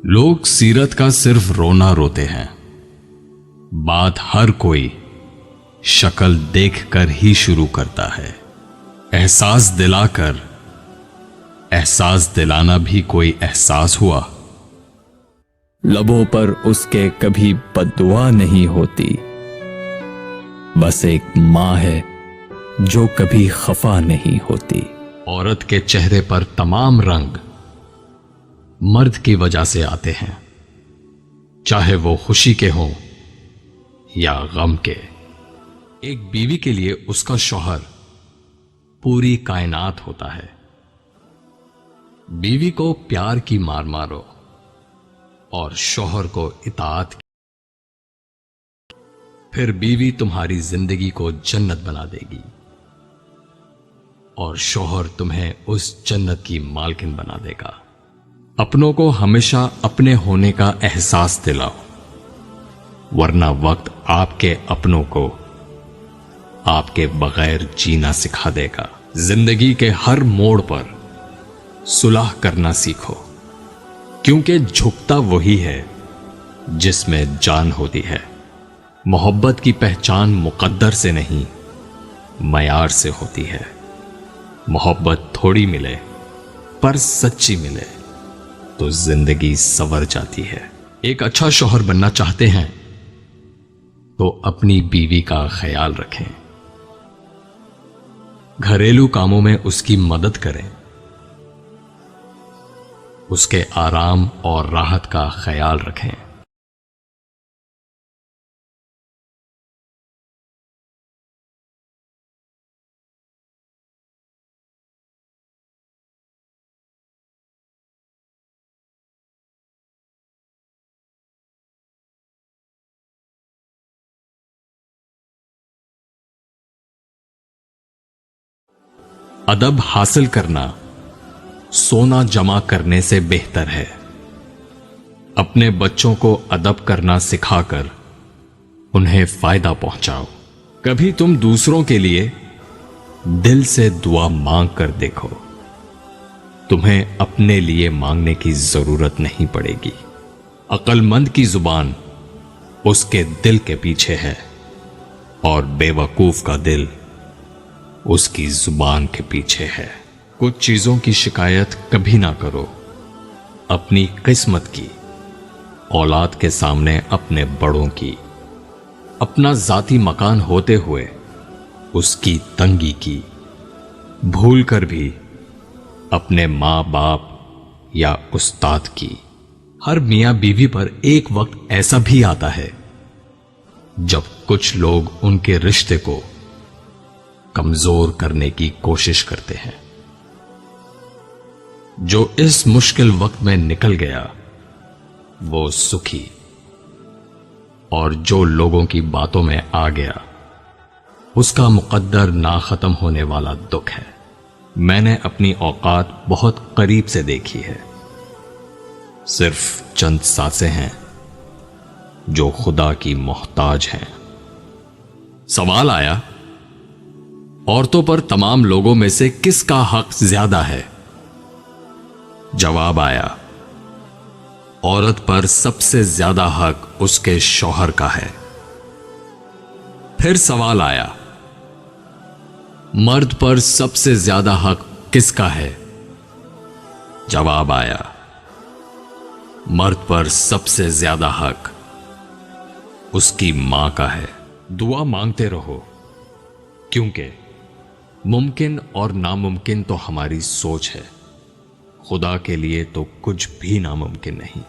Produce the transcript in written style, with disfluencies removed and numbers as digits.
لوگ سیرت کا صرف رونا روتے ہیں. بات ہر کوئی شکل دیکھ کر ہی شروع کرتا ہے. احساس دلا کر احساس دلانا بھی کوئی احساس ہوا؟ لبوں پر اس کے کبھی بد دعا نہیں ہوتی، بس ایک ماں ہے جو کبھی خفا نہیں ہوتی. عورت کے چہرے پر تمام رنگ مرد کی وجہ سے آتے ہیں، چاہے وہ خوشی کے ہوں یا غم کے. ایک بیوی کے لیے اس کا شوہر پوری کائنات ہوتا ہے. بیوی کو پیار کی مار مارو اور شوہر کو اطاعت کی، پھر بیوی تمہاری زندگی کو جنت بنا دے گی اور شوہر تمہیں اس جنت کی مالکن بنا دے گا. اپنوں کو ہمیشہ اپنے ہونے کا احساس دلاؤ، ورنہ وقت آپ کے اپنوں کو آپ کے بغیر جینا سکھا دے گا. زندگی کے ہر موڑ پر صلح کرنا سیکھو، کیونکہ جھکتا وہی ہے جس میں جان ہوتی ہے. محبت کی پہچان مقدر سے نہیں معیار سے ہوتی ہے. محبت تھوڑی ملے پر سچی ملے تو زندگی سنور جاتی ہے. ایک اچھا شوہر بننا چاہتے ہیں تو اپنی بیوی کا خیال رکھیں، گھریلو کاموں میں اس کی مدد کریں، اس کے آرام اور راحت کا خیال رکھیں. ادب حاصل کرنا سونا جمع کرنے سے بہتر ہے. اپنے بچوں کو ادب کرنا سکھا کر انہیں فائدہ پہنچاؤ. کبھی تم دوسروں کے لیے دل سے دعا مانگ کر دیکھو، تمہیں اپنے لیے مانگنے کی ضرورت نہیں پڑے گی. عقل مند کی زبان اس کے دل کے پیچھے ہے اور بے وقوف کا دل اس کی زبان کے پیچھے ہے. کچھ چیزوں کی شکایت کبھی نہ کرو، اپنی قسمت کی، اولاد کے سامنے اپنے بڑوں کی، اپنا ذاتی مکان ہوتے ہوئے اس کی تنگی کی، بھول کر بھی اپنے ماں باپ یا استاد کی. ہر میاں بیوی پر ایک وقت ایسا بھی آتا ہے جب کچھ لوگ ان کے رشتے کو کمزور کرنے کی کوشش کرتے ہیں. جو اس مشکل وقت میں نکل گیا وہ سکھی، اور جو لوگوں کی باتوں میں آ گیا اس کا مقدر نہ ختم ہونے والا دکھ ہے. میں نے اپنی اوقات بہت قریب سے دیکھی ہے. صرف چند سانسیں ہیں جو خدا کی محتاج ہیں. سوال آیا، عورتوں پر تمام لوگوں میں سے کس کا حق زیادہ ہے؟ جواب آیا، عورت پر سب سے زیادہ حق اس کے شوہر کا ہے. پھر سوال آیا، مرد پر سب سے زیادہ حق کس کا ہے؟ جواب آیا، مرد پر سب سے زیادہ حق اس کی ماں کا ہے. دعا مانگتے رہو، کیونکہ ممکن اور ناممکن تو ہماری سوچ ہے، خدا کے لیے تو کچھ بھی ناممکن نہیں.